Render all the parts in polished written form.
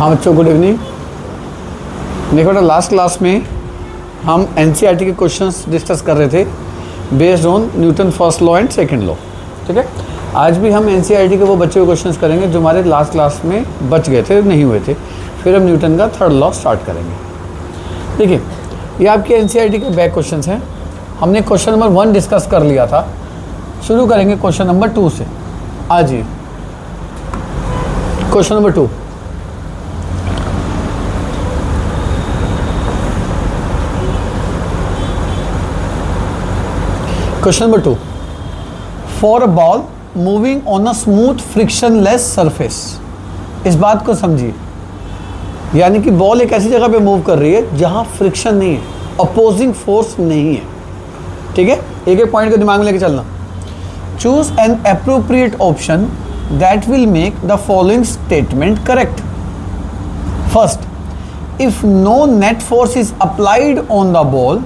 हाँ बच्चों, good evening. देखो बेटा, लास्ट क्लास में हम एनसीईआरटी के क्वेश्चंस डिस्कस कर रहे थे based on Newton first law and second law. ठीक है, आज भी हम एनसीईआरटी के वो बचे हुए क्वेश्चंस करेंगे जो हमारे लास्ट क्लास में बच गए थे, नहीं हुए थे। फिर हम न्यूटन का थर्ड लॉ स्टार्ट करेंगे। देखिए, ये आपके एनसीईआरटी के बैक क्वेश्चंस हैं। हमने क्वेश्चन नंबर 1 डिस्कस कर लिया था। शुरू करेंगे क्वेश्चन नंबर 2 से। आज ही question number 2। Question number 2, for a ball moving on a smooth frictionless surface. इस बात को समझिए, यानी कि बॉल एक ऐसी जगह पे मूव कर रही है जहां फ्रिक्शन नहीं है, अपोजिंग फोर्स नहीं है। ठीक है, एक एक पॉइंट को दिमाग में लेके चलना। Choose an appropriate option that will make the following statement correct. First, if no net force is applied on the ball,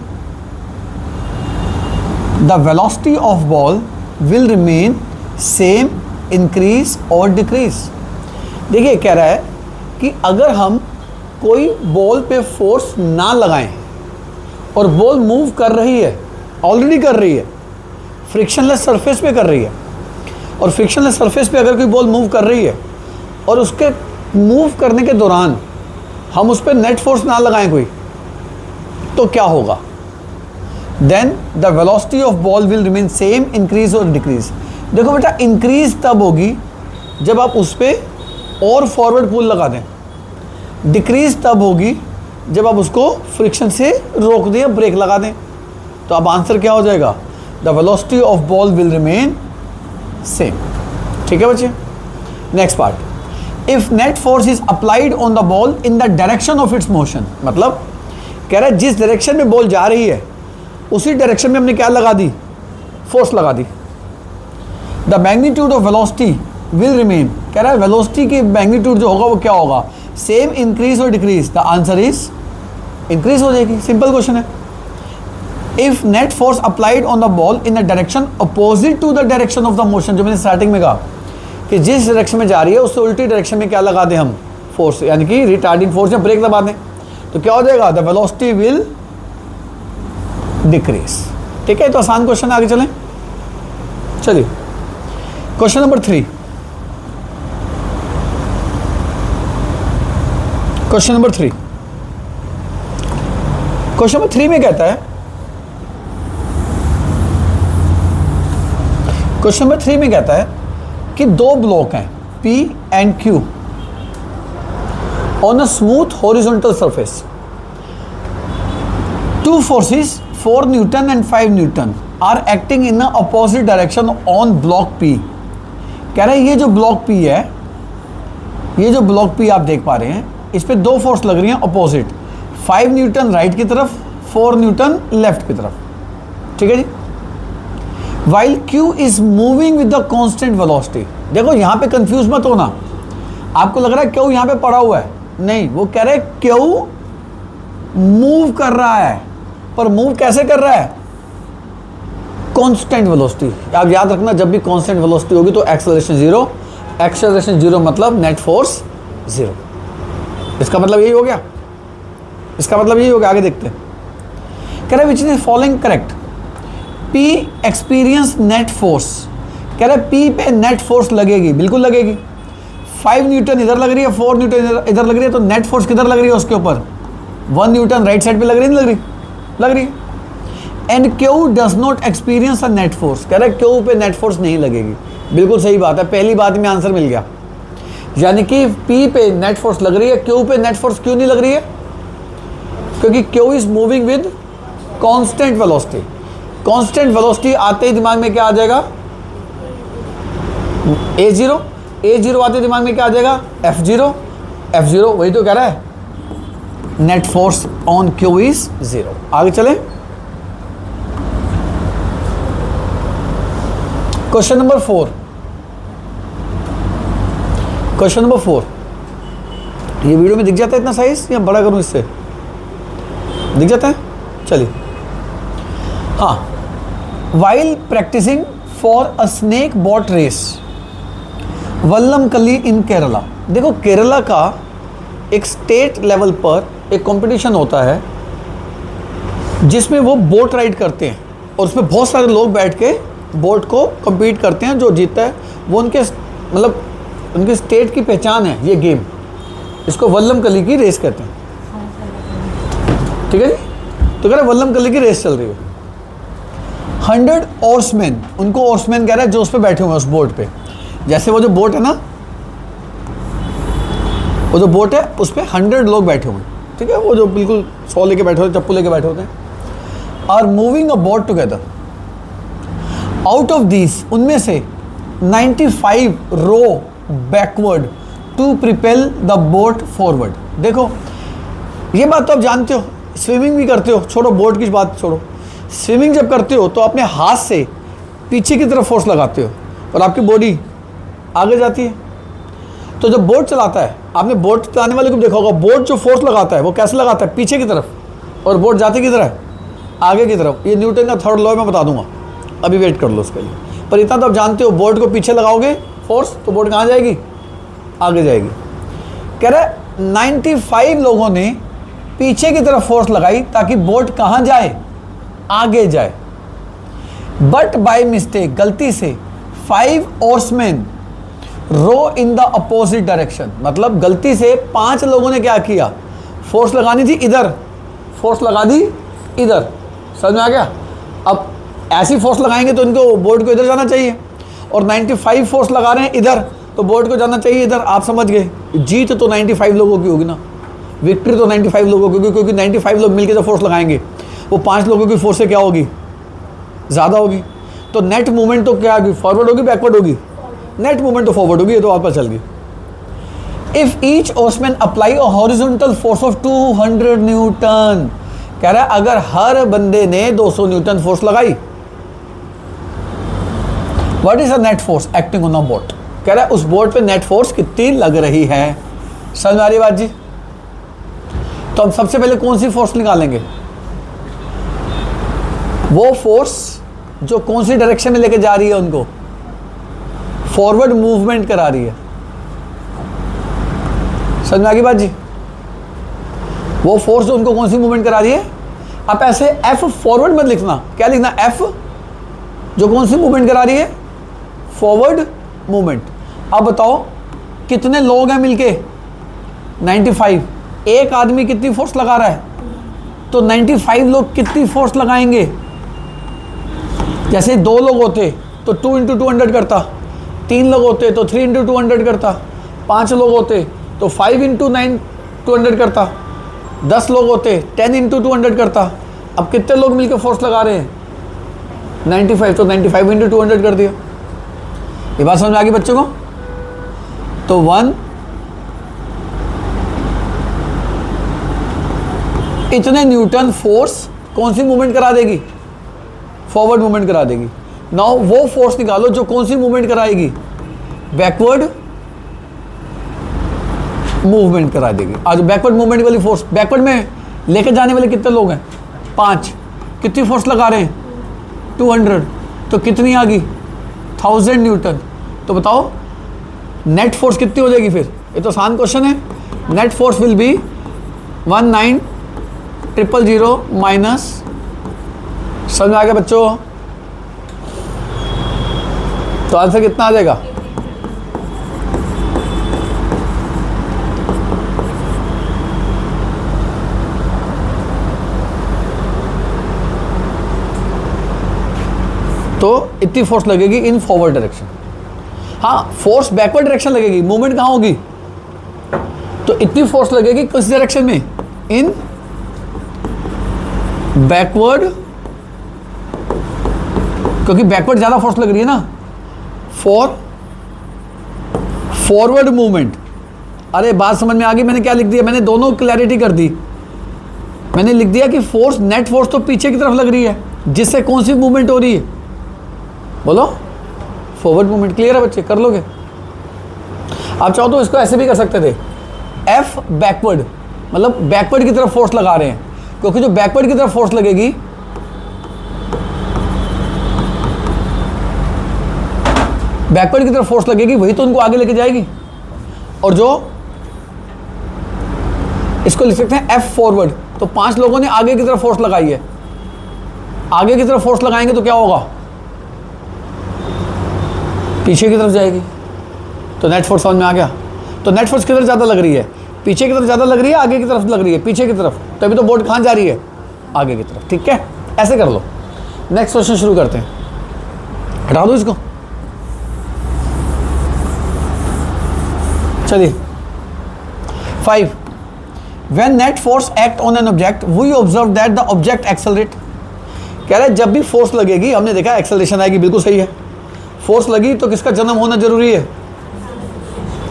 the velocity of ball will remain same, increase or decrease। देखिए, कह रहा है कि अगर हम कोई ball पे force ना लगाएं और बॉल मूव कर रही है, ऑलरेडी कर रही है, फ्रिक्शनलेस सरफेस पे कर रही है, और फ्रिक्शनलेस सरफेस पे अगर कोई बॉल मूव कर रही है और उसके मूव करने के दौरान हम उस पर नेट फोर्स ना लगाएं कोई, तो क्या होगा? Then the velocity of ball will remain same, increase और डिक्रीज। देखो बेटा, इंक्रीज तब होगी जब आप उस पर और फॉरवर्ड पुल लगा दें, डिक्रीज तब होगी जब आप उसको फ्रिक्शन से रोक दें या ब्रेक लगा दें। तो अब आंसर क्या हो जाएगा? The velocity of ball will remain same. ठीक है बच्चे, next part. If net force is applied on the ball in the direction of its motion, मतलब कह रहा है जिस डायरेक्शन में बॉल जा रही है उसी डायरेक्शन में हमने क्या लगा दी? फोर्स लगा दी। The magnitude of velocity will remain, कह रहा है वेलोसिटी की मैग्नीट्यूड जो होगा वो क्या होगा? सेम, इंक्रीज और decrease. The answer is increase हो जाएगी। सिंपल क्वेश्चन है। If net force applied on the ball in the direction opposite to the direction of the motion, जो मैंने स्टार्टिंग में कहा कि जिस डायरेक्शन में जा रही है उससे उल्टी डायरेक्शन में क्या लगा दें हम? फोर्स, यानी कि रिटार्डिंग फोर्स या ब्रेक दबा दें, तो क्या हो जाएगा? The velocity will decrease. ठीक है, तो आसान क्वेश्चन, आगे चलें। चलिए क्वेश्चन नंबर 3। क्वेश्चन नंबर 3 में कहता है, क्वेश्चन नंबर 3 में कहता है कि दो ब्लॉक हैं P and Q on a smooth horizontal surface. Two forces 4 newton and 5 newton are acting in opposite direction on block P। कह रहा है ये जो ब्लॉक P है, ये जो ब्लॉक P आप देख पा रहे हैं, इस पे दो फोर्स लग रही हैं अपोजिट, 5 न्यूटन राइट की तरफ, 4 न्यूटन लेफ्ट की तरफ। ठीक है जी। While Q is moving with the constant velocity. देखो यहाँ पे कंफ्यूज मत होना, आपको लग रहा है Q यहाँ पे पड़ा हुआ है, नहीं, वो कह रहे हैं Q मूव कर रहा है, पर मूव कैसे कर रहा है? Constant velocity. आप याद रखना, जब भी कांस्टेंट वेलोसिटी होगी तो एक्सेलरेशन 0, एक्सेलरेशन 0 मतलब नेट फोर्स 0। इसका मतलब यही हो गया, इसका मतलब यही हो गया। आगे देखते हैं। कह रहे which is following correct? P experience net force. कह रहे P पे नेट फोर्स लगेगी, बिल्कुल लगेगी। 5 न्यूटन इधर लग रही है, 4 न्यूटन इधर लग रही है, तो नेट फोर्स किधर लग रही है? उसके ऊपर 1 न्यूटन राइट साइड पे लग रही है, नहीं लग रही? लग रही। And Q does not experience a net force. कह रहा है Q पे नेट फोर्स नहीं लगेगी। बिल्कुल सही बात है, पहली बात में आंसर मिल गया। यानी कि P पे नेट फोर्स लग रही है, Q पे नेट फोर्स क्यों नहीं लग रही है? क्योंकि Q is moving with constant velocity. Constant velocity आते ही दिमाग में क्या आ जाएगा? A0 आते दिमाग में क्या आ जाएगा? F0 वही तो कह रहा है, net force on Q is 0। आगे चले क्वेश्चन नंबर 4। क्वेश्चन नंबर 4, ये वीडियो में दिख जाता है इतना साइज, या बड़ा करूं इससे? दिख जाता है। चलिए, हाँ। While practicing for a snake boat race, Vallamkali in Kerala. देखो, केरला का एक स्टेट लेवल पर एक कंपटीशन होता है जिसमें वो बोट राइड करते हैं और उसमें बहुत सारे लोग बैठ के बोट को compete करते हैं। जो जीतता है वो उनके मतलब उनके स्टेट की पहचान है ये गेम। इसको वल्लम कली की रेस कहते हैं। ठीक है जी। तो कह रहे वल्लम कली की रेस चल रही है। 100 ओर्समैन, उनको ओर्समैन कह रहा है जो उस पर बैठे हुए हैं उस बोट पे। जैसे वो जो बोट है ना, वो जो बोट है उस पर 100 लोग बैठे हुए हैं। ठीक है, वो जो बिल्कुल 100 लेके बैठे होते हैं, चप्पू लेके बैठे होते हैं। Are moving a boat together. Out of this, उनमें से 95 row backward to propel the boat forward. देखो ये बात तो आप जानते हो, स्विमिंग भी करते हो, छोड़ो बोट की बात छोड़ो। स्विमिंग जब करते हो तो अपने हाथ से पीछे की तरफ फोर्स लगाते हो और आपकी बॉडी आगे जाती है। तो जब बोट चलाता है, आपने बोट चलाने वाले को देखा होगा, बोट जो फोर्स लगाता है वो कैसे लगाता है, पीछे की तरफ, और बोट जाती किधर है, आगे की तरफ। ये न्यूटन का थर्ड लॉ मैं बता दूंगा, अभी वेट कर लो उसके लिए। पर इतना तो आप जानते हो, बोट को पीछे लगाओगे फोर्स तो बोट कहाँ जाएगी, आगे जाएगी। कह रहा है 95 लोगों ने पीछे की तरफ फोर्स लगाई ताकि बोट कहाँ जाए, आगे जाए। बट बाय मिस्टेक, गलती से 5 ओर्समैन रो इन द अपोजिट डायरेक्शन। मतलब गलती से 5 लोगों ने क्या किया, फोर्स लगानी थी इधर, फोर्स लगा दी इधर। समझ में आ गया। अब ऐसी फोर्स लगाएंगे तो इनको बोट को इधर जाना चाहिए, और 95 फोर्स लगा रहे हैं इधर तो बोट को जाना चाहिए इधर। आप समझ गए, जीत तो 95 लोगों की होगी ना, विक्ट्री तो 95 लोगों की होगी, क्योंकि 95 लोग मिलकर जब फोर्स लगाएंगे वो 5 लोगों की फोर्स से क्या होगी, ज़्यादा होगी। तो नेट मूवमेंट तो क्या होगी, फॉरवर्ड होगी बैकवर्ड होगी, नेट मूवमेंट तो फॉरवर्ड होगी। ये तो आप पता चल गई। If each oarsman apply a horizontal force of 200 newton, कह रहा है अगर हर बंदे ने 200 न्यूटन फोर्स लगाई, what is a net force acting on a boat. कह रहा है उस बोट पे नेट फोर्स कितनी लग रही है। समझ में आ रही बात जी। तो हम सबसे पहले कौन सी फोर्स निकालेंगे, वो फोर्स जो कौन सी डायरेक्शन में लेके जा रही है, उनको फॉरवर्ड मूवमेंट करा रही है। समझ में आ गई बात जी। वो फोर्स जो उनको कौन सी मूवमेंट करा रही है। आप ऐसे एफ फॉरवर्ड मत लिखना, क्या लिखना, एफ जो कौन सी मूवमेंट करा रही है, फॉरवर्ड मूवमेंट। अब बताओ कितने लोग हैं मिलके, 95। एक आदमी कितनी फोर्स लगा रहा है, तो 95 लोग कितनी फोर्स लगाएंगे। जैसे 2 लोग होते तो 2 × 200 करता, 3 लोग होते तो 3 × 200 करता, 5 लोग होते तो 5 × 9 200 करता, 10 लोग होते 10 × 200 करता। अब कितने लोग मिलकर फोर्स लगा रहे हैं, 95, तो 95 × 200 कर दिया। ये बात समझ में आ गई बच्चों को। तो 1 इतने न्यूटन फोर्स कौन सी मूवमेंट करा देगी, फॉरवर्ड मूवमेंट करा देगी। नाउ वो फोर्स निकालो जो कौन सी मूवमेंट कराएगी, बैकवर्ड मूवमेंट करा देगी। आज बैकवर्ड मूवमेंट वाली फोर्स, बैकवर्ड में लेके जाने वाले कितने लोग हैं, 5। कितनी फोर्स लगा रहे हैं, 200, तो कितनी आ गई, 1000 न्यूटन। तो बताओ नेट फोर्स कितनी हो जाएगी फिर। ये तो आसान क्वेश्चन है। Net force will be 19,000 minus, समझ में आ गया बच्चों। तो आंसर कितना आ जाएगा, तो इतनी फोर्स लगेगी इन फॉरवर्ड डायरेक्शन। हाँ, फोर्स बैकवर्ड डायरेक्शन लगेगी, मूवमेंट कहाँ होगी, तो इतनी फोर्स लगेगी किस डायरेक्शन में, इन बैकवर्ड, क्योंकि बैकवर्ड ज्यादा फोर्स लग रही है ना, फॉर फॉरवर्ड मूवमेंट। अरे बात समझ में आ गई। मैंने क्या लिख दिया, मैंने दोनों क्लैरिटी कर दी। मैंने लिख दिया कि फोर्स, नेट फोर्स तो पीछे की तरफ लग रही है, जिससे कौन सी मूवमेंट हो रही है, बोलो, फॉरवर्ड मूवमेंट। क्लियर है बच्चे, कर लोगे। आप चाहो तो इसको ऐसे भी कर सकते थे, एफ बैकवर्ड, मतलब बैकवर्ड की तरफ फोर्स लगा रहे हैं, क्योंकि जो बैकवर्ड की तरफ फोर्स लगेगी, बैकवर्ड की तरफ फोर्स लगेगी, वही तो उनको आगे लेके जाएगी। और जो इसको लिख सकते हैं एफ फॉरवर्ड। तो 5 लोगों ने आगे की तरफ फोर्स लगाई है, आगे की तरफ फोर्स लगाएंगे तो क्या होगा, पीछे की तरफ जाएगी। तो नेट फोर्स समझ में आ गया। तो नेट फोर्स किधर ज़्यादा लग रही है, पीछे की तरफ ज़्यादा लग रही है, आगे की तरफ लग रही है, पीछे की तरफ। तभी तो बोट कहाँ जा रही है, आगे की तरफ। ठीक है, ऐसे कर लो। नेक्स्ट क्वेश्चन शुरू करते हैं, हटा दो इसको। चलिए 5, when net force act on an object we observe that the object accelerate। कह रहा है जब भी फोर्स लगेगी, हमने देखा एक्सेलरेशन आएगी, बिल्कुल सही है। फोर्स लगी तो किसका जन्म होना जरूरी है,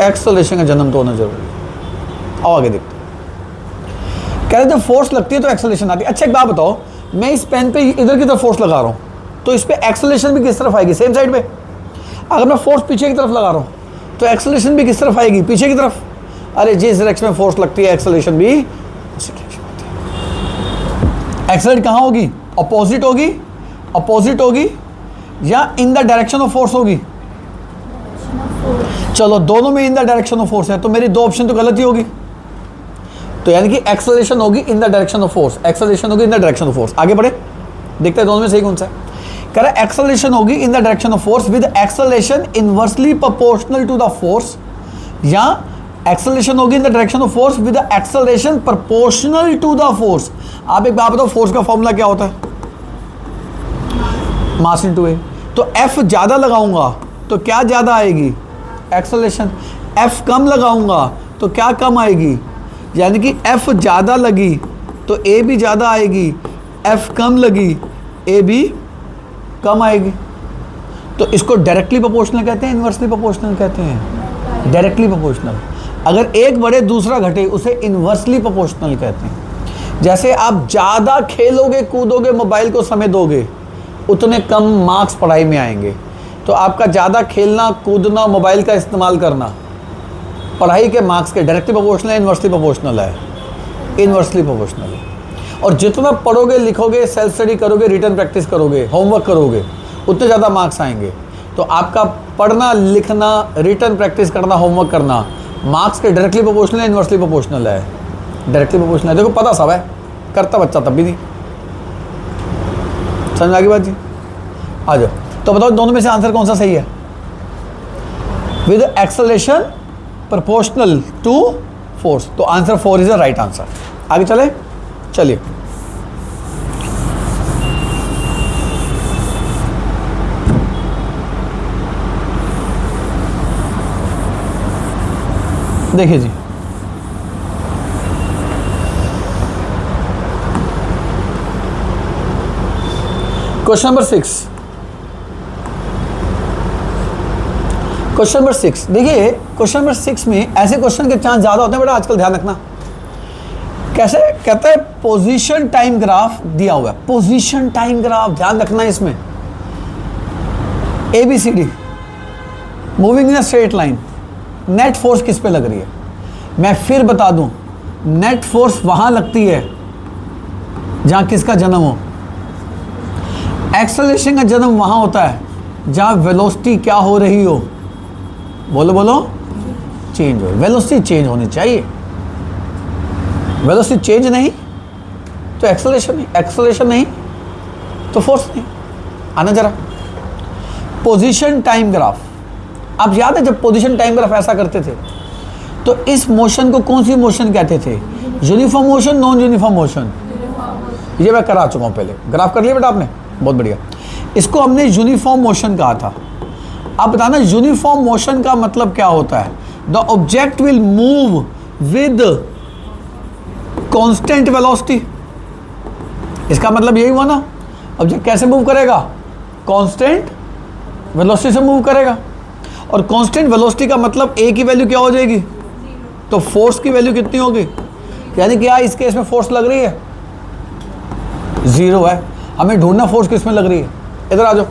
एक्सेलरेशन का जन्म तो होना जरूरी है। आओ आगे देखते हैं। कह रहे जब फोर्स लगती है तो एक्सेलरेशन आती है। अच्छा एक बात बताओ, मैं इस पेन पे इधर की तरफ फोर्स लगा रहा हूँ तो इस पे एक्सेलरेशन भी किस तरफ आएगी, सेम साइड पे। अगर मैं फोर्स पीछे की तरफ लगा रहा हूँ तो एक्सेलरेशन भी किस तरफ आएगी, पीछे की तरफ। अरे जिस डायरेक्शन में फोर्स लगती है एक्सेलरेशन भी उसी डायरेक्शन में होती है। एक्सेलरेट कहाँ होगी, अपोजिट होगी, अपोजिट होगी या इन द डायरेक्शन ऑफ फोर्स होगी। चलो दोनों में इन द डायरेक्शन ऑफ फोर्स है, तो मेरी 2 ऑप्शन तो गलत ही होगी। तो यानी कि एक्सेलरेशन होगी in the direction of force, acceleration होगी in the direction of force. आगे बढ़े, देखते हैं दोनों में सही कौन सा है। कह रहा है एक्सेलरेशन होगी in the direction of force with acceleration inversely proportional to the force, या एक्सेलरेशन होगी in the direction of force with acceleration proportional to the force. आप एक बात बताओ, फोर्स का फॉर्मूला क्या होता है, मास इनटू ए। तो एफ ज़्यादा लगाऊंगा तो क्या ज़्यादा आएगी, एक्सेलरेशन। एफ कम लगाऊंगा तो क्या कम आएगी, यानी कि एफ ज़्यादा लगी तो ए भी ज़्यादा आएगी, एफ कम लगी ए भी कम आएगी। तो इसको डायरेक्टली प्रोपोर्शनल कहते हैं, इन्वर्सली प्रोपोर्शनल कहते हैं। डायरेक्टली प्रोपोर्शनल, अगर एक बढ़े दूसरा घटे उसे इन्वर्सली प्रोपोर्शनल कहते हैं। जैसे आप ज़्यादा खेलोगे कूदोगे मोबाइल को समय दोगे उतने कम मार्क्स पढ़ाई में आएंगे। तो आपका ज़्यादा खेलना कूदना मोबाइल का इस्तेमाल करना पढ़ाई के मार्क्स के डायरेक्टली प्रोपोर्शनल है, इन्वर्सली प्रोपोर्शनल है, इन्वर्सली प्रोपोर्शनल है। और जितना पढ़ोगे लिखोगे सेल्फ स्टडी करोगे रिटर्न प्रैक्टिस करोगे होमवर्क करोगे उतने ज़्यादा मार्क्स आएंगे। तो आपका पढ़ना लिखना रिटर्न प्रैक्टिस करना होमवर्क करना मार्क्स के डायरेक्टली प्रोपोर्शनल है, इन्वर्सली प्रोपोर्शनल है, डायरेक्टली प्रोपोर्शनल है। देखो पता सब है, करता बच्चा तब भी नहीं। समझ में आ गई बात जी, आ जाओ। तो बताओ दोनों में से आंसर कौन सा सही है, with acceleration proportional to force. तो answer 4 is the right answer. आगे चले, चलिए देखिए जी, क्वेश्चन नंबर 6। क्वेश्चन नंबर 6 देखिए, क्वेश्चन नंबर 6 में ऐसे क्वेश्चन के चांस ज़्यादा होते हैं बेटा, आजकल ध्यान रखना। कैसे कहता है, पोजीशन टाइम ग्राफ दिया हुआ है, पोजीशन टाइम ग्राफ ध्यान रखना है। इसमें ABCD moving in a straight line, net force किस पे लग रही है। मैं फिर बता दूं, नेट फोर्स वहां लगती है जहां किसका जन्म हो, एक्सेलरेशन का जन्म वहां होता है जहां वेलोसिटी क्या हो रही हो, बोलो बोलो, चेंज हो। वेलोसिटी चेंज होनी चाहिए, वेलोसिटी चेंज नहीं तो एक्सेलरेशन नहीं, एक्सेलरेशन नहीं तो फोर्स नहीं। आना जरा, पोजीशन टाइम ग्राफ। आप याद है जब पोजीशन टाइम ग्राफ ऐसा करते थे तो इस मोशन को कौन सी मोशन कहते थे, uniform motion, non uniform motion. ये मैं करा चुका हूँ पहले, ग्राफ कर लिया बेटा आपने, बहुत बढ़िया। इसको हमने यूनिफॉर्म मोशन कहा था। अब बताना यूनिफॉर्म मोशन का मतलब क्या होता है, the object will move with constant velocity. इसका मतलब यही हुआ ना, ऑब्जेक्ट कैसे मूव करेगा, कांस्टेंट वेलोसिटी से मूव करेगा। और कांस्टेंट वेलोसिटी का मतलब ए की वैल्यू क्या हो जाएगी, तो फोर्स की वैल्यू कितनी होगी, यानी कि इस केस में फोर्स लग रही है 0 है, हमें ढूंढना फोर्स किस में लग रही है। इधर आ जाओ,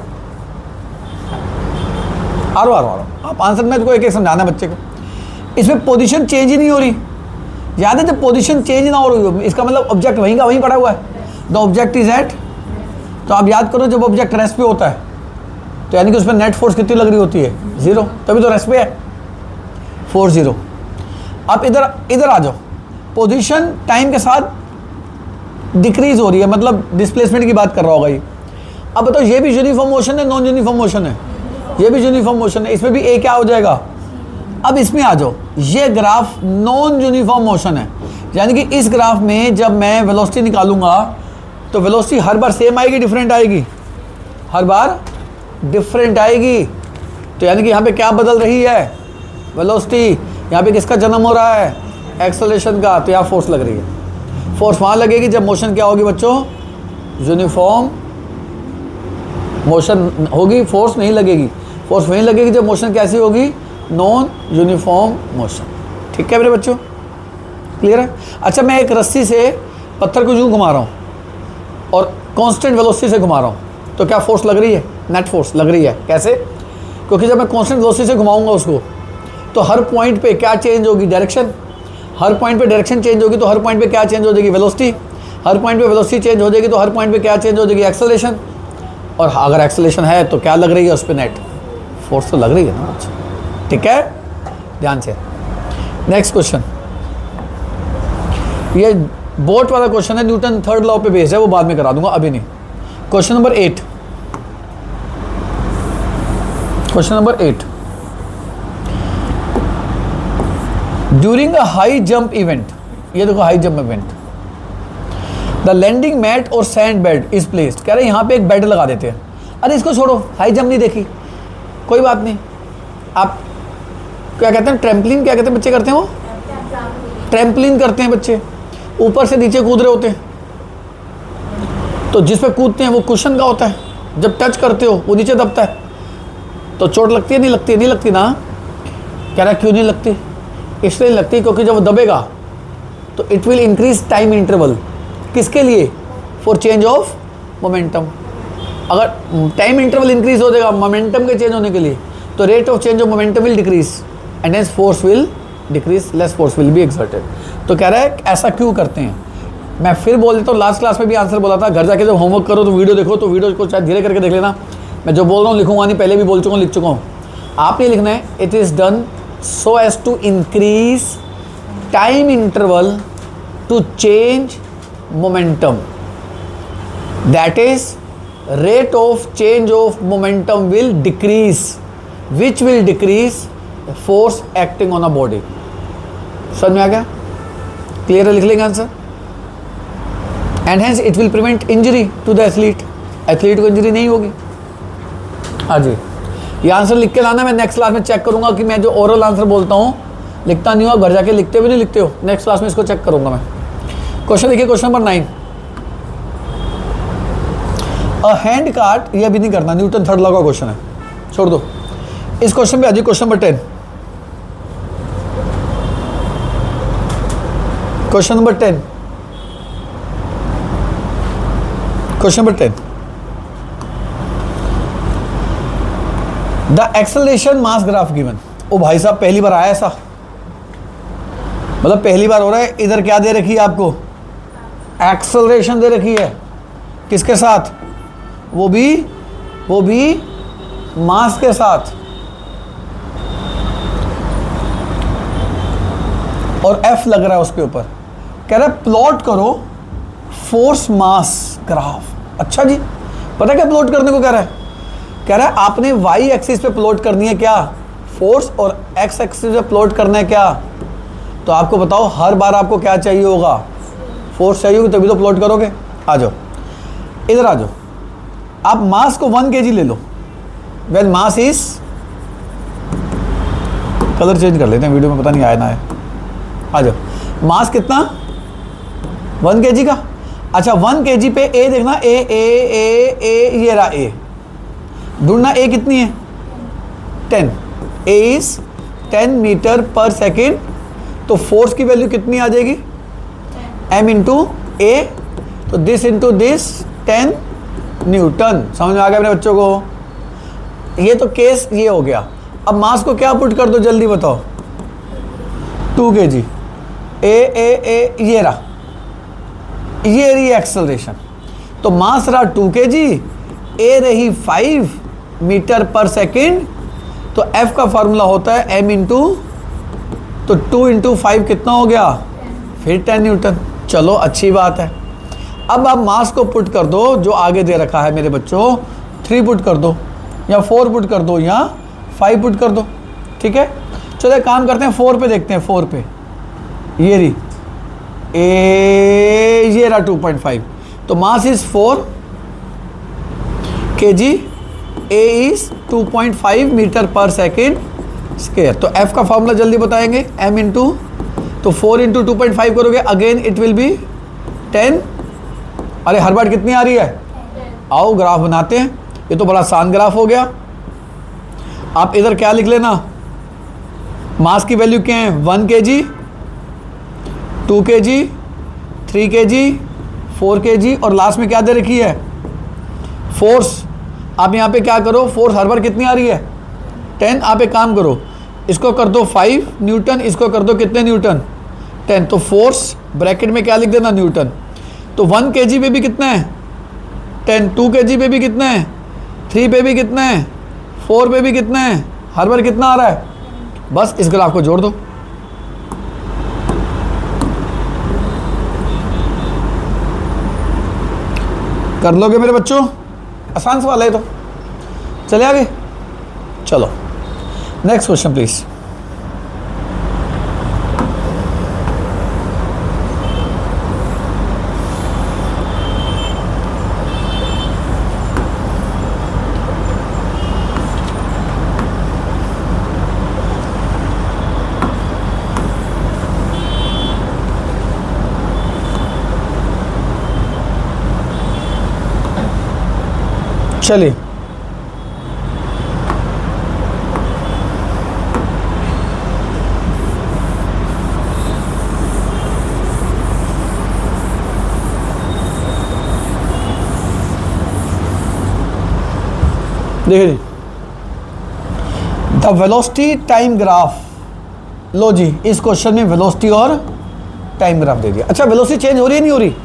आ रहा आप आंसर में को एक एक समझाना बच्चे को। इसमें पोजीशन चेंज ही नहीं हो रही, याद है जब पोजीशन चेंज ना हो रही हो इसका मतलब ऑब्जेक्ट वहीं का वहीं पड़ा हुआ है, द ऑब्जेक्ट इज एट। तो आप याद करो जब ऑब्जेक्ट रेस्ट पे होता है तो यानी कि उसमें नेट फोर्स कितनी लग रही होती है 0, तभी तो रेस्ट पे है, 4 0। अब इधर आ जाओ, पोजीशन टाइम के साथ डिक्रीज हो रही है, मतलब डिस्प्लेसमेंट की बात कर रहा होगा ये। अब बताओ ये भी यूनिफॉर्म मोशन है, नॉन यूनिफॉर्म मोशन है? ये भी यूनिफॉर्म मोशन है, इसमें भी ए क्या हो जाएगा? अब इसमें आ जाओ, ये ग्राफ नॉन यूनिफॉर्म मोशन है, यानी कि इस ग्राफ में जब मैं वेलोसिटी निकालूंगा तो वेलोसिटी हर बार सेम आएगी, डिफरेंट आएगी? हर बार डिफरेंट आएगी। तो यानी कि यहाँ पे क्या बदल रही है? वेलोसिटी। यहाँ पे किसका जन्म हो रहा है? एक्सेलरेशन का। तो यहाँ फोर्स लग रही है। फोर्स वहाँ लगेगी जब मोशन क्या होगी बच्चों? यूनिफॉर्म मोशन होगी। फोर्स नहीं लगेगी, फोर्स वहीं लगेगी जब मोशन कैसी होगी? Non uniform motion. ठीक है मेरे बच्चों, क्लियर है? अच्छा, मैं एक रस्सी से पत्थर को यूँ घुमा रहा हूँ और कांस्टेंट वेलोसिटी से घुमा रहा हूँ, तो क्या फोर्स लग रही है? नेट फोर्स लग रही है। कैसे? क्योंकि जब मैं कांस्टेंट वेलोसिटी से घुमाऊंगा उसको, तो हर पॉइंट पे क्या चेंज होगी? डायरेक्शन। हर पॉइंट पे डायरेक्शन चेंज होगी तो हर पॉइंट पे क्या चेंज हो जाएगी? वेलोसिटी। हर पॉइंट पे वेलोसिटी चेंज हो जाएगी तो हर पॉइंट पे क्या चेंज हो जाएगी? एक्सेलरेशन। और अगर एक्सेलरेशन है तो क्या लग रही है उस पर? नेट फोर्स तो लग रही है ना। ठीक है, ध्यान से। नेक्स्ट क्वेश्चन, ये बोट वाला क्वेश्चन है, न्यूटन थर्ड लॉ पे बेस्ड है, वो बाद में करा दूंगा, अभी नहीं। Question number 8, question number 8, during a high jump event, ये देखो high jump event, the landing mat और सैंड बेड इज प्लेस्ड। कह रहे हैं यहाँ पे एक बेड लगा देते हैं। अरे इसको छोड़ो, हाई जंप नहीं देखी, कोई बात नहीं। आप क्या कहते हैं? ट्रैम्पलिन क्या कहते हैं बच्चे करते हैं? वो ट्रैम्पलिन करते हैं बच्चे, ऊपर से नीचे कूद रहे होते हैं। तो जिस पे कूदते हैं वो कुशन का होता है, जब टच करते हो वो नीचे दबता है, तो चोट लगती है? नहीं लगती? नहीं लगती ना। कह रहा क्यों नहीं लगती? इसलिए नहीं लगती क्योंकि जब वो दबेगा तो it will increase time interval. किसके लिए? For change of momentum. अगर टाइम इंटरवल इंक्रीज हो जाएगा मोमेंटम के चेंज होने के लिए, तो rate of change of momentum will decrease and hence force will decrease, less force will be exerted. तो कह रहा है ऐसा क्यों करते हैं? मैं फिर बोल देता हूँ, लास्ट क्लास में भी आंसर बोला था, घर जाके जब होमवर्क करो तो वीडियो देखो, तो वीडियो को चाहे धीरे करके देख लेना। मैं जो बोल रहा हूँ लिखूंगा नहीं, पहले भी बोल चुका हूँ, लिख चुका हूँ। आपने लिखना है it is done so as to increase time interval to change momentum, that is rate of change of momentum will decrease, which will decrease force acting on a body। समझ में आ गया? क्लियर है? लिख लेंगे answer. And hence it will prevent injury to the athlete, athlete को injury नहीं होगी। हाँ जी, ये आंसर लिख के लाना, मैं नेक्स्ट क्लास में चेक करूंगा कि मैं जो ओरल आंसर बोलता हूँ लिखता नहीं हो, घर जाके लिखते भी नहीं लिखते हो, नेक्स्ट क्लास में इसको चेक करूंगा मैं। क्वेश्चन देखिए, question number 9, a hand cart, ये भी नहीं करना, न्यूटन थर्ड लॉ का क्वेश्चन है, छोड़ दो। इस क्वेश्चन पे आ जाइए, question number 10, question number 10, question number 10, the acceleration mass graph given. ओ भाई साहब, पहली बार आया ऐसा, मतलब पहली बार हो रहा है। इधर क्या दे रखी है आपको? एक्सेलरेशन दे रखी है, किसके साथ? वो भी मास के साथ, और एफ लग रहा है उसके ऊपर। कह रहा है प्लॉट करो फोर्स मास ग्राफ। अच्छा जी, पता क्या प्लॉट करने को कह रहा है? कह रहा है आपने वाई एक्सिस पे प्लॉट करनी है क्या फोर्स, और एक्स एक्सिस पे प्लॉट करना है क्या? तो आपको बताओ, हर बार आपको क्या चाहिए होगा? फोर्स चाहिए होगी, तभी तो प्लॉट करोगे। आ जाओ, इधर आ जाओ। आप मास को 1 kg ले लो, when mass is, colour change कर लेते हैं, वीडियो में पता नहीं आया ना है। आ जाओ, मास कितना? 1 kg का। अच्छा, 1 kg पे ए देखना, ए ए ए ए, ये रहा ए, ढूंढना ए कितनी है? 10, ए इज 10 मीटर पर सेकेंड। तो फोर्स की वैल्यू कितनी आ जाएगी? m इंटू ए, तो दिस इंटू दिस 10 न्यूटन। समझ में आ गया मेरे बच्चों को? ये तो केस ये हो गया। अब मास को क्या पुट कर दो, जल्दी बताओ? 2 kg। ए ए ए, ये रहा, ये रही एक्सेलरेशन। तो मास रहा 2 kg, ए रही 5 मीटर पर सेकेंड। तो एफ का फॉर्मूला होता है m इंटू, तो 2 इंटू 5 कितना हो गया? फिर 10 न्यूटन। चलो अच्छी बात है। अब आप मास को पुट कर दो जो आगे दे रखा है मेरे बच्चों, 3 पुट कर दो या 4 पुट कर दो या 5 पुट कर दो, ठीक है। चलो एक काम करते हैं, 4 पे देखते हैं, 4 पे ये रही ये रहा 2.5, तो mass is 4 kg, A is 2.5 metre per second square. तो F का फॉर्मूला जल्दी बताएंगे, m इंटू, तो 4 इंटू 2.5 करोगे, अगेन इट विल बी 10। अरे हर बार कितनी आ रही है? आओ ग्राफ बनाते हैं, ये तो बड़ा आसान ग्राफ हो गया। आप इधर क्या लिख लेना, मास की वैल्यू क्या है, 1 kg, 2 kg, 3 kg, 4 kg, और लास्ट में क्या दे रखी है, फोर्स। आप यहाँ पे क्या करो, फोर्स हर बार कितनी आ रही है, 10। आप एक काम करो, इसको कर दो 5 न्यूटन, इसको कर दो कितने न्यूटन, 10। तो फोर्स ब्रैकेट में क्या लिख देना, न्यूटन। तो 1 kg पे भी कितना है, 10, 2 kg पे भी कितना है, 3 पे भी कितना है, 4 पे भी कितना है, हर बार कितना आ रहा है। बस इस ग्राफ को जोड़ दो। कर लोगे मेरे बच्चों, आसान सवाल है तो। चले आगे, चलो नेक्स्ट क्वेश्चन प्लीज। चलिए देखिए, द वेलोसिटी टाइम ग्राफ। लो जी, इस क्वेश्चन में वेलोसिटी और टाइम ग्राफ दे दिया। अच्छा, वेलोसिटी चेंज हो रही है नहीं हो रही,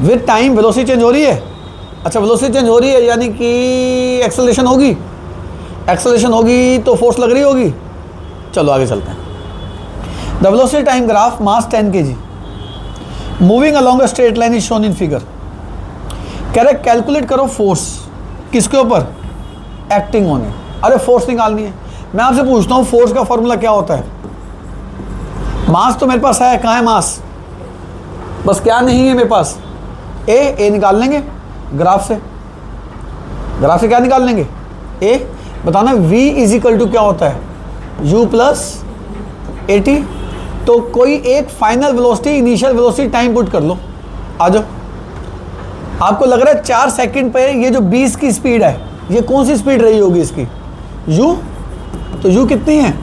विद टाइम वेलोसिटी चेंज हो रही है। अच्छा, वेलोसिटी चेंज हो रही है यानी कि एक्सेलरेशन होगी, एक्सेलरेशन होगी तो फोर्स लग रही होगी। चलो आगे चलते हैं। The velocity time graph, mass 10 kg, moving along a straight line is shown in figure. कह रहे कैलकुलेट करो फोर्स, किसके ऊपर, एक्टिंग होने। अरे फोर्स निकालनी है। मैं आपसे पूछता हूँ फोर्स का फॉर्मूला क्या होता है। मास तो मेरे पास है, कहाँ है मास, बस क्या नहीं है मेरे पास, ए निकाल लेंगे ग्राफ से। ग्राफ से क्या निकाल लेंगे, ए। बताना v इज इक्वल टू क्या होता है, u प्लस AT। तो कोई एक final velocity, initial velocity, time put कर लो। आ जाओ। आपको लग रहा है 4 सेकंड पे ये जो 20 की स्पीड है, ये कौन सी स्पीड रही होगी इसकी, u। तो u कितनी है,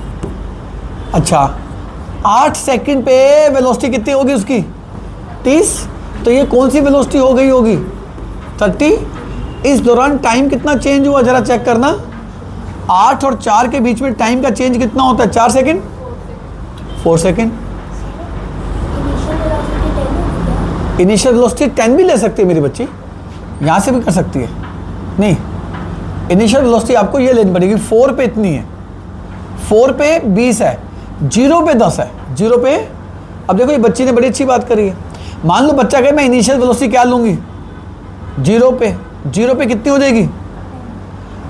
अच्छा 8 सेकंड पे वेलोसिटी कितनी होगी उसकी, 30। तो ये कौन सी वेलोसिटी हो गई होगी, 30। इस दौरान टाइम कितना चेंज हुआ जरा चेक करना। 8 और 4 के बीच में टाइम का चेंज कितना होता है, 4 सेकंड, 4 सेकंड। इनिशियल वेलोसिटी 10 भी ले सकती है मेरी बच्ची, यहाँ से भी कर सकती है। नहीं, इनिशियल वेलोसिटी आपको ये लेनी पड़ेगी, 4 पे इतनी है, 4 पे 20 है, 0 पे 10 है, 0 पे। अब देखो ये बच्ची ने बड़ी अच्छी बात करी है। मान लो बच्चा कहे मैं इनिशियल वेलोसिटी क्या लूँगी, 0 पे। 0 पे कितनी हो जाएगी,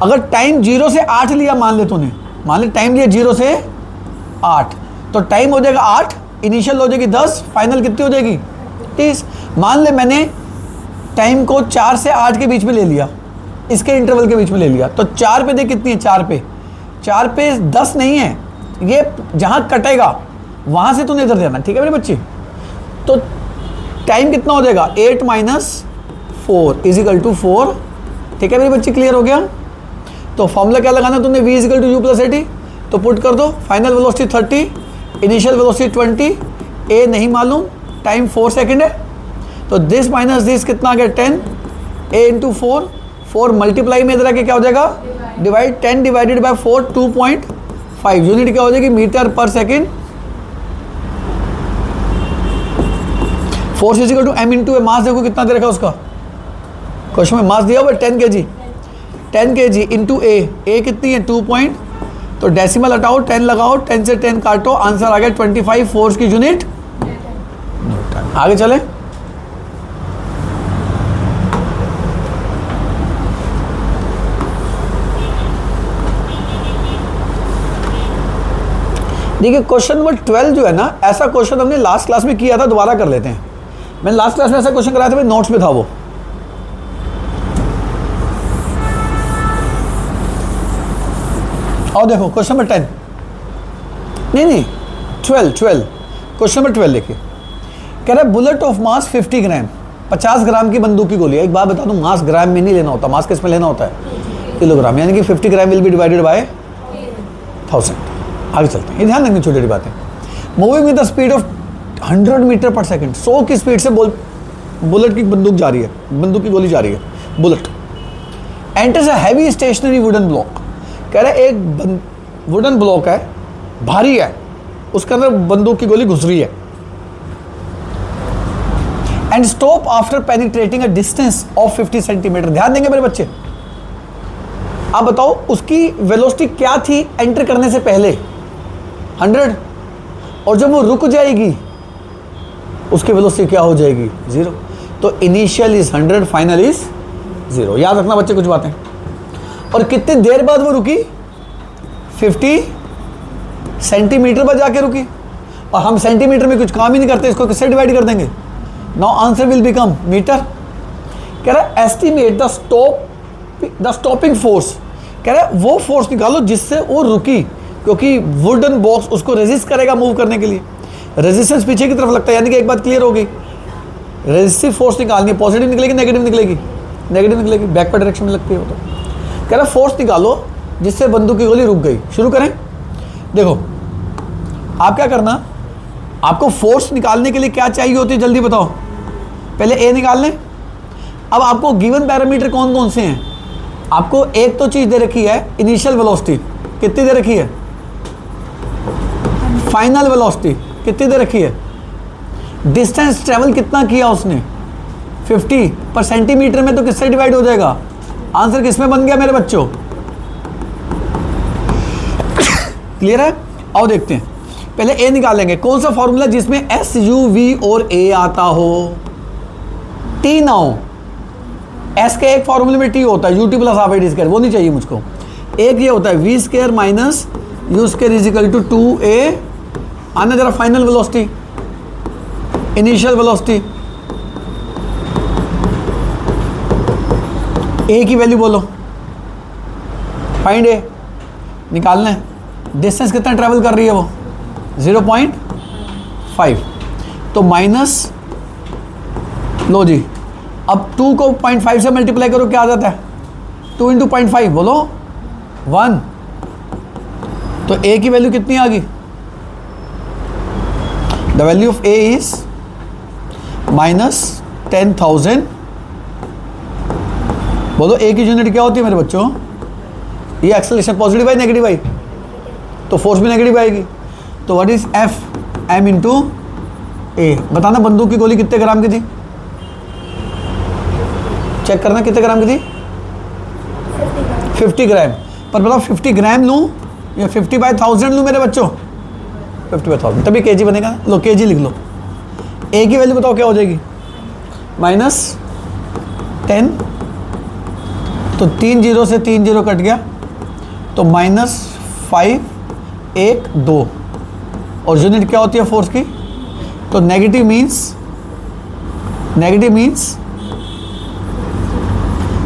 अगर टाइम 0 से 8 लिया, मान ले तूने, मान ले टाइम लिया 0 से 8, तो टाइम हो जाएगा 8, इनिशियल हो जाएगी 10, फाइनल कितनी हो जाएगी 30। मान ले मैंने टाइम को 4 से 8 के बीच में ले लिया, इसके इंटरवल के बीच में ले लिया, तो 4 पे देख कितनी है, 4 पे 10 नहीं है, ये जहाँ कटेगा वहाँ से तूने इधर देना, ठीक है मेरे बच्चे। तो टाइम कितना हो जाएगा, 8 माइनस 4 इज इक्वल टू 4, ठीक है मेरी बच्ची, क्लियर हो गया। तो फॉर्मूला क्या लगाना तुमने, v is equal to u plus AT। तो पुट कर दो, final velocity 30, initial velocity 20, a नहीं मालूम, टाइम 4 सेकंड है, तो दिस माइनस दिस कितना आ गया 10, a इंटू 4 मल्टीप्लाई में इधर आके क्या हो जाएगा, डिवाइड, 10 डिवाइडेड बाय 4 2.5, यूनिट क्या हो जाएगी, metre per second. Force equal to m into a, mass देखो कितना दे रखा उसका, क्वेश्चन में मास दिया हुआ 10 kg इंटू ए कितनी है 2 पॉइंट, तो डेसिमल हटाओ 10 लगाओ, 10 से 10 काटो, आंसर आ गया 25, फोर्स की यूनिट आगे चले। देखिए क्वेश्चन नंबर 12 जो है ना, ऐसा क्वेश्चन हमने लास्ट क्लास में किया था, दोबारा कर लेते हैं। मैंने लास्ट क्लास में ऐसा क्वेश्चन कराया था, मेरे नोट्स में था वो। और देखो क्वेश्चन नंबर 10, नहीं 12 क्वेश्चन नंबर 12 देखिए, कह रहा है बुलेट ऑफ मास 50 ग्राम, 50 ग्राम की बंदूक की गोली है। एक बात बता दूं, मास ग्राम में नहीं लेना होता, मास किस में लेना होता है, किलोग्राम, यानी कि 50 ग्राम विल बी डिवाइडेड बाय 1000। आगे चलते हैं, ये ध्यान रखनी छोटी छोटी बातें। Moving with the speed of 100 metre per second, 100 की स्पीड से बुलेट की बंदूक जा रही है, बंदूक की गोली जा रही है, bullet. Enters a heavy stationary wooden block, कह रहा है एक वुडन ब्लॉक है, भारी है, उसके अंदर बंदूक की गोली घुस रही है। And stop after penetrating a distance of 50 centimetre. ध्यान देंगे मेरे बच्चे, आप बताओ उसकी वेलोसिटी क्या थी एंटर करने से पहले, 100, और जब वो रुक जाएगी उसकी वेलोसिटी क्या हो जाएगी, 0। तो इनिशियल इज 100, फाइनल इज 0। याद रखना बच्चे कुछ बातें। और कितनी देर बाद वो रुकी, 50 सेंटीमीटर पर जाके रुकी, और हम सेंटीमीटर में कुछ काम ही नहीं करते, इसको किससे डिवाइड कर देंगे। Now answer will become metre. कह रहा है एस्टिमेट द स्टॉपिंग फोर्स, कह रहा है वो फोर्स निकालो जिससे वो रुकी, क्योंकि वुडन बॉक्स उसको रेजिस्ट करेगा मूव करने के लिए। रेजिस्टेंस पीछे की तरफ लगता है, यानी कि एक बात क्लियर होगी, रेजिस्टिव फोर्स निकालनी है, पॉजिटिव निकलेगी नेगेटिव निकलेगी, नेगेटिव निकलेगी, बैकवर्ड डायरेक्शन में लगती है वो। तो कह रहा फोर्स निकालो जिससे बंदूक की गोली रुक गई। शुरू करें। देखो आप क्या करना, आपको फोर्स निकालने के लिए क्या चाहिए होती है जल्दी बताओ। पहले ए निकाल लें। अब आपको गिवन पैरामीटर कौन कौन से हैं, आपको एक तो चीज दे रखी है इनिशियल वेलोसिटी, कितनी दे रखी है, फाइनल वेलोसिटी कितनी दे रखी है, डिस्टेंस ट्रेवल कितना किया उसने 50 पर सेंटीमीटर में, तो किससे डिवाइड हो जाएगा, आंसर किसमें बन गया मेरे बच्चों, क्लियर है। आओ देखते हैं, पहले ए निकालेंगे। कौन सा फॉर्मूला जिसमें एस यू वी और ए आता हो, टी ना हो। एस के एक फॉर्मूले में टी होता है, u t plus half a d square, वो नहीं चाहिए मुझको। एक ये होता है v square minus u square is equal to 2a, आना जरा final velocity, initial velocity, a की वैल्यू बोलो, फाइंड ए, निकालना है। डिस्टेंस कितना ट्रेवल कर रही है वो, 0.5, तो माइनस, लो जी, अब 2 को 0.5 से मल्टीप्लाई करो, क्या आ जाता है, 2 इंटू 0.5 बोलो 1, तो ए की वैल्यू कितनी आ गई, the value of A is -10,000। बोलो ए की यूनिट क्या होती है मेरे बच्चों, ये एक्सेलरेशन पॉजिटिव है नेगेटिव आई, तो फोर्स भी नेगेटिव आएगी। तो what is F, M into A. बताना बंदूक की गोली कितने ग्राम की थी, चेक करना कितने ग्राम की थी, 50 ग्राम। पर बताओ 50 ग्राम लूँ या 50/1000 लूँ मेरे बच्चों, 50/1000, तभी केजी बनेगा। लो केजी लिख लो। ए की वैल्यू बताओ क्या हो जाएगी, -10, तो 3 0 से 3 0 कट गया, तो -5 1 2, और यूनिट क्या होती है फोर्स की, तो नेगेटिव मीन्स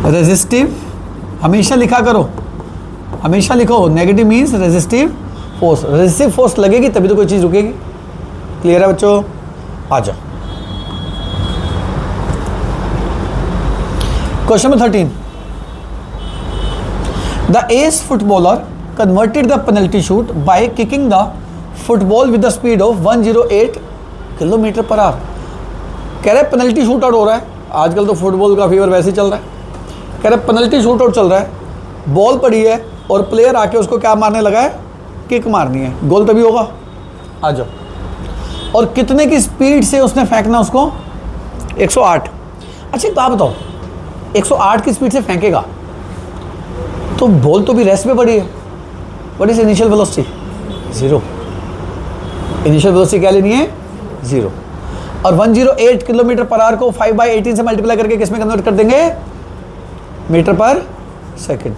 रेजिस्टिव, हमेशा लिखा करो, हमेशा लिखो, negative means resistive force. Resistive force लगेगी तभी तो कोई चीज़ रुकेगी। क्लियर है बच्चों, आ जाओ question number 13। The S footballer converted the penalty shoot by kicking the football with the speed of 108 kilometre per hour. कह रहे पेनल्टी शूट आउट हो रहा है, आजकल तो फुटबॉल का फीवर वैसे ही चल रहा है। कह रहे पेनल्टी शूट आउट चल रहा है, बॉल पड़ी है और प्लेयर आके उसको क्या मारने लगा है, किक मारनी है, गोल तभी होगा। आ जाओ, और कितने की स्पीड से उसने फेंकना उसको, 108। अच्छा एक बात बताओ, 108 की स्पीड से फेंकेगा तो बॉल तो भी रेस्ट में पड़ी है, what is initial velocity, 0। Initial velocity क्या लेनी है, 0। और 108 किलोमीटर पर आवर को 5/18 से मल्टीप्लाई करके किस में कन्वर्ट कर देंगे? Metre per second.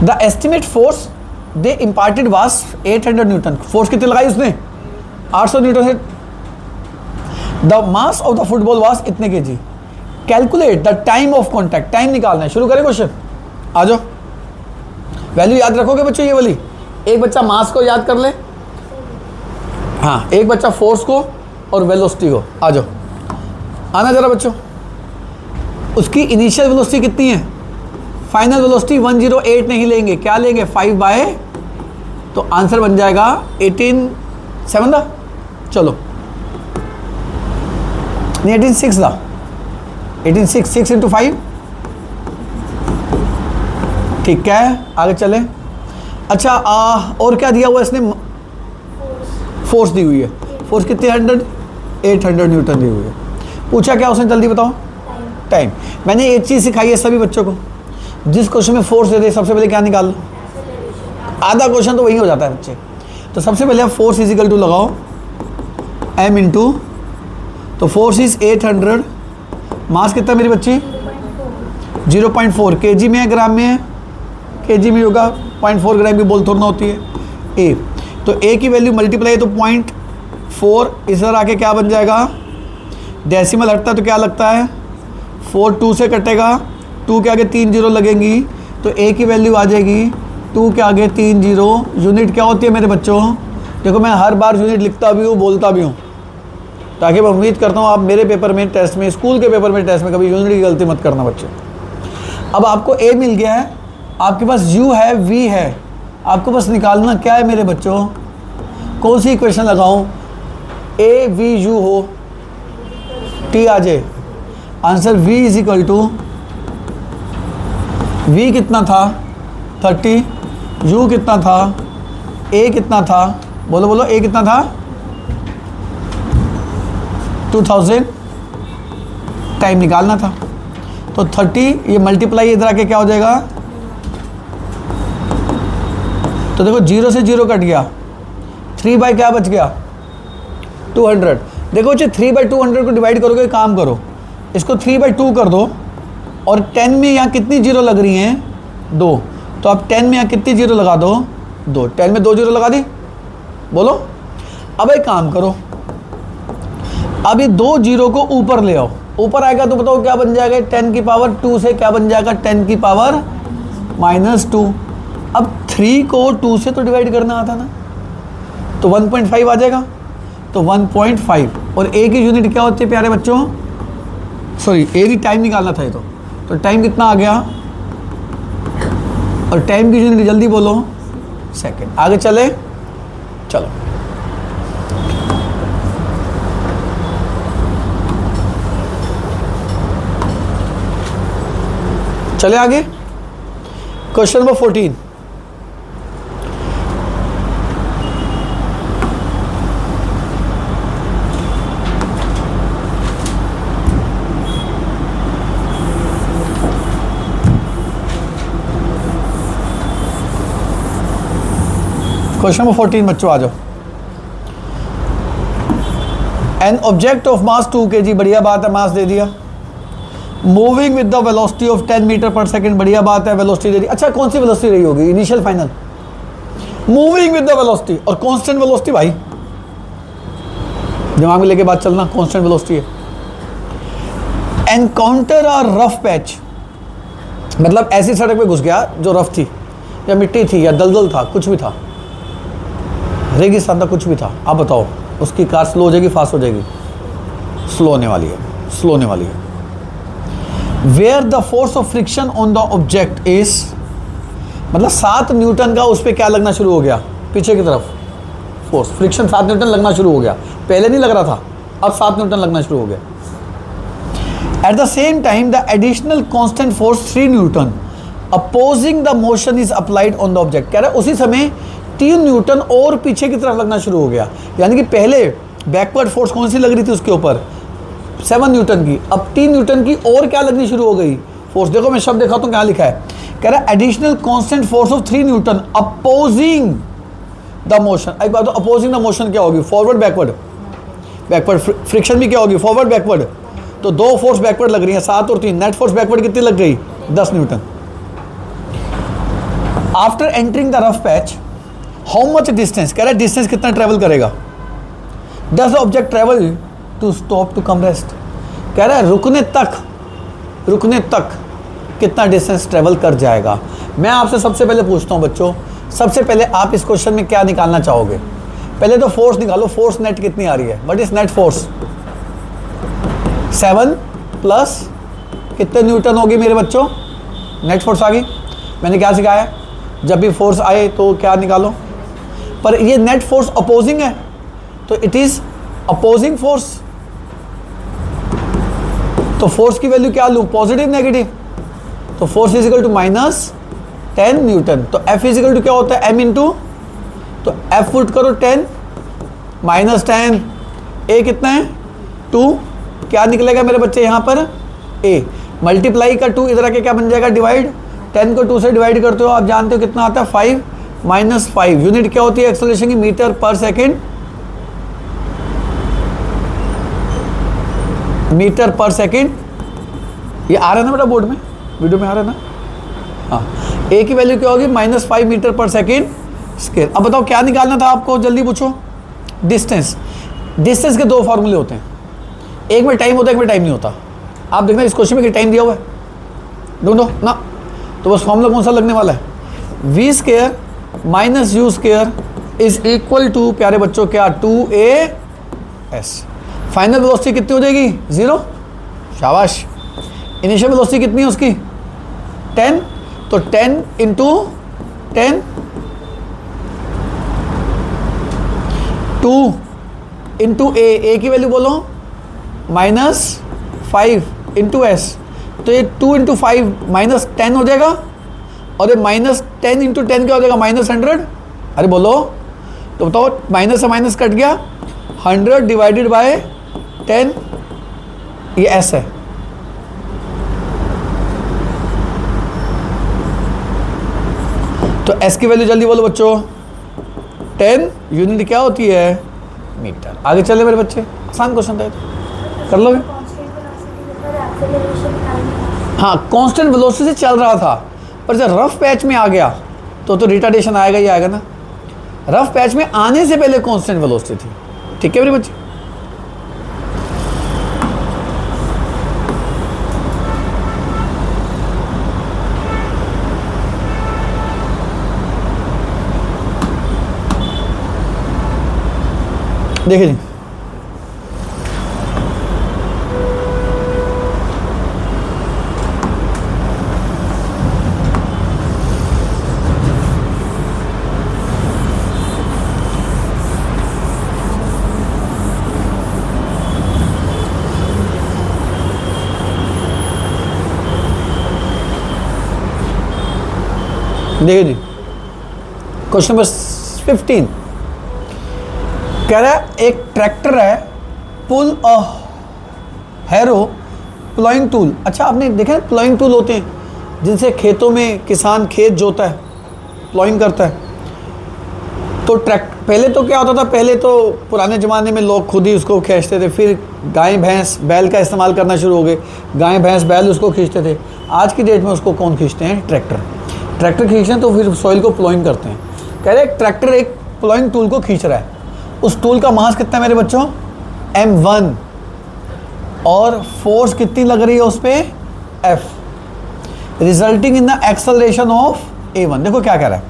The estimate force they imparted was 800 newton. Force कितने लगाई उसने? 800 न्यूटन से। The mass of the football was इतने KG. Calculate the time of contact. Time निकालना है। शुरू करें क्वेश्चन, आ जाओ। वैल्यू याद रखोगे बच्चों? ये वाली एक बच्चा मास को याद कर ले, हाँ, एक बच्चा फोर्स को और वेलोसिटी को। आ जाओ, आना जरा बच्चों। उसकी इनिशियल वेलोसिटी कितनी है? फाइनल वेलोसिटी 108 नहीं लेंगे, क्या लेंगे? 5 तो आंसर बन जाएगा 18.7 दा, चलो नहीं 18.6 दा, 18.6, 6 इंटू 5, ठीक है। आगे चले। अच्छा और क्या दिया हुआ इसने? फोर्स दी हुई है। फोर्स कितनी? 800 न्यूटन दी हुई है। पूछा क्या उसने? जल्दी बताओ। टाइम। मैंने एक चीज़ सिखाई है सभी बच्चों को, जिस क्वेश्चन में फोर्स दे दे सबसे पहले क्या निकाल लो? आधा क्वेश्चन तो वही हो जाता है बच्चे। तो सबसे पहले आप फोर्स इजिकल टू लगाओ m इंटू, तो फोर्स इज 800, मास कितना मेरी बच्ची? 0.4। केजी में है, ग्राम में है? केजी में होगा। 0.4 ग्राम की बोल थोड़ा होती है। ए, तो ए की वैल्यू मल्टीप्लाई तो 0.4 इधर आके क्या बन जाएगा? डेसिमल हटता है तो क्या लगता है? 4 2 से कटेगा, 2 के आगे 3 जीरो लगेंगी, तो ए की वैल्यू आ जाएगी 2 के आगे 3 जीरो। यूनिट क्या होती है मेरे बच्चों? देखो मैं हर बार यूनिट लिखता भी हूँ, बोलता भी हूँ, ताकि मैं उम्मीद करता हूँ आप मेरे पेपर में, टेस्ट में, स्कूल के पेपर में, टेस्ट में कभी यूनिट की गलती मत करना बच्चे। अब आपको ए मिल गया है, आपके पास यू है, वी है, आपको बस निकालना क्या है मेरे बच्चों? कौन सी इक्वेशन लगाऊं? ए वी यू हो, टी आ जाए। Answer v is equal to, v कितना था? 30, u कितना था? a कितना था? बोलो बोलो, a कितना था? 2000। टाइम निकालना था, तो 30 ये मल्टीप्लाई इधर आके क्या हो जाएगा? तो देखो 0 से 0 कट गया, 3 बाई क्या बच गया? 200। देखो बच्चे 3/200 को डिवाइड करोगे, काम करो इसको 3/2 कर दो, और 10 में यहाँ कितनी जीरो लग रही हैं? 2। तो अब 10 में यहाँ कितनी जीरो लगा दो? 2। 10 में 2 जीरो लगा दी, बोलो। अब एक काम करो, अब ये 2 जीरो को ऊपर ले आओ, ऊपर आएगा तो बताओ क्या बन जाएगा? 10 की पावर 2 से क्या बन जाएगा? 10 की पावर -2। अब 3 को 2 से तो डिवाइड करना आता ना, तो 1.5 आ जाएगा, तो 1.5। और ए की यूनिट क्या होती है प्यारे बच्चों? सॉरी, ए की टाइम निकालना था ये तो टाइम कितना आ गया? और टाइम की यूनिट जल्दी बोलो, सेकंड। आगे चले, चलो चले आगे। Question number 14। क्वेश्चन नंबर 14 बच्चों आ जाओ। An object of mass 2 kg, बढ़िया बात है, मास दे दिया। Moving with the velocity of 10 metre per second, बढ़िया बात है, वेलोसिटी दे दी। अच्छा कौन सी वेलोसिटी रही होगी? Initial final? Moving with the velocity, और कांस्टेंट वेलोसिटी भाई दिमाग में लेके बात चलना, कांस्टेंट वेलोसिटी है। एनकाउंटर अ रफ पैच, मतलब ऐसी सड़क पे घुस गया जो रफ थी, या मिट्टी थी, या दलदल था, कुछ भी था, रेगिस्तान था, कुछ भी था। आप बताओ उसकी कार स्लो हो जाएगी, फास्ट हो जाएगी? स्लो होने वाली है, स्लो होने वाली है। Where the force of friction on the object is, मतलब 7 न्यूटन का उस पर क्या लगना शुरू हो गया? पीछे की तरफ फोर्स, फ्रिक्शन 7 न्यूटन लगना शुरू हो गया। पहले नहीं लग रहा था, अब 7 न्यूटन लगना शुरू हो गया। At the same time the additional constant force 3 Newton opposing the motion is applied on the object. कह रहा है उसी समय 3 न्यूटन और पीछे की तरफ लगना शुरू हो गया, यानी कि पहले बैकवर्ड फोर्स कौन सी लग रही थी उसके ऊपर? 7 न्यूटन की, अब 3 न्यूटन की और क्या लगनी शुरू हो गई? फोर्स। देखो मैं शब्द देखा तो क्या लिखा है, कह रहा है additional constant force of 3 Newton opposing the motion. एक बात तो अपोजिंग द मोशन क्या होगी? Forward backward. बैकवर्ड फ्रिक्शन भी क्या होगी, फॉरवर्ड बैकवर्ड। तो 2 फोर्स बैकवर्ड लग रही है, 7 और 3, नेट फोर्स बैकवर्ड कितनी लग गई, 10 newton. After entering the rough patch how much distance, कह रहा है डिस्टेंस कितना ट्रेवल करेगा। Does the object travel to stop to come rest, कह रहा है रुकने तक कितना डिस्टेंस ट्रेवल कर जाएगा। मैं आपसे सबसे पहले पूछता हूं बच्चों, सबसे पहले आप इस क्वेश्चन में क्या निकालना चाहोगे, पहले तो फोर्स निकालो, फोर्स नेट कितनी आ रही है, what is net force, 7 plus कितने न्यूटन होगी मेरे बच्चों, नेट फोर्स आ गई। मैंने क्या सिखाया, जब भी फोर्स आए तो क्या निकालो, पर ये नेट फोर्स अपोजिंग है तो इट इज अपोजिंग फोर्स, तो फोर्स की वैल्यू क्या लूँ, पॉजिटिव नेगेटिव, तो force is equal to -10 newton. तो F इज इक्वल टू क्या होता है, m इंटू, तो F पुट करो 10 -10, A कितना है 2, क्या निकलेगा मेरे बच्चे यहाँ पर A, मल्टीप्लाई का 2 इधर आके क्या बन जाएगा, डिवाइड, 10 को 2 से डिवाइड करते हो आप जानते हो कितना आता है 5 -5। यूनिट क्या होती है एक्सेलरेशन की, metre per second, metre per second. ये आ रहा है ना बेटा बोर्ड में, वीडियो में आ रहा है ना, हाँ। ए की वैल्यू क्या होगी, -5 मीटर पर सेकेंड स्क्वायर। अब बताओ क्या निकालना था आपको, जल्दी पूछो। डिस्टेंस, डिस्टेंस के 2 फॉर्मूले होते हैं, एक में टाइम होता है, एक में टाइम नहीं होता। आप देखना इस क्वेश्चन में कि टाइम दिया हुआ है, ढूंढो ना, तो बस फॉर्मूला कौन सा लगने वाला है, v² - u² is equal to प्यारे बच्चों क्या, 2as। फाइनल वेलोसिटी कितनी हो जाएगी, 0, शाबाश। इनिशियल वेलोसिटी कितनी है उसकी, 10, तो 10 इंटू 10, 2 इंटू ए की वैल्यू बोलो -5 इंटू एस, तो ये 2 इंटू 5 -10 हो जाएगा, और ये -10 इंटू 10 क्या हो जाएगा, -100। अरे बोलो तो बताओ, माइनस से माइनस कट गया, 100 डिवाइडेड बाय 10, ये एस है। तो एस की वैल्यू जल्दी बोलो बच्चों, 10, यूनिट क्या होती है, मीटर। आगे चले मेरे बच्चे, आसान क्वेश्चन था, कर लो। हाँ, कांस्टेंट वेलोसिटी से चल रहा था, पर जब रफ पैच में आ गया तो रिटार्डेशन आएगा ही आएगा ना। रफ पैच में आने से पहले कांस्टेंट वेलोसिटी थी, ठीक है मेरे बच्चे। देखिए जी, देखिए जी, क्वेश्चन नंबर 15 कह रहा है एक ट्रैक्टर है, पुल अ हैरो प्लॉइंग टूल। अच्छा आपने देखा प्लॉइंग टूल होते हैं जिनसे खेतों में किसान खेत जोता है, प्लॉइंग करता है। तो पहले तो क्या होता था, पहले तो पुराने ज़माने में लोग खुद ही उसको खींचते थे, फिर गाय भैंस बैल का इस्तेमाल करना शुरू हो गए, गाय भैंस बैल उसको खींचते थे। आज की डेट में उसको कौन खींचते हैं, ट्रैक्टर खींचते हैं, तो फिर सॉइल को प्लॉइंग करते हैं। कह रहे एक ट्रैक्टर एक प्लॉइंग टूल को खींच रहा है, उस टूल का मास कितना है मेरे बच्चों, m1, और फोर्स कितनी लग रही है उस पर, F, resulting in the acceleration of a1। देखो क्या कह रहा है,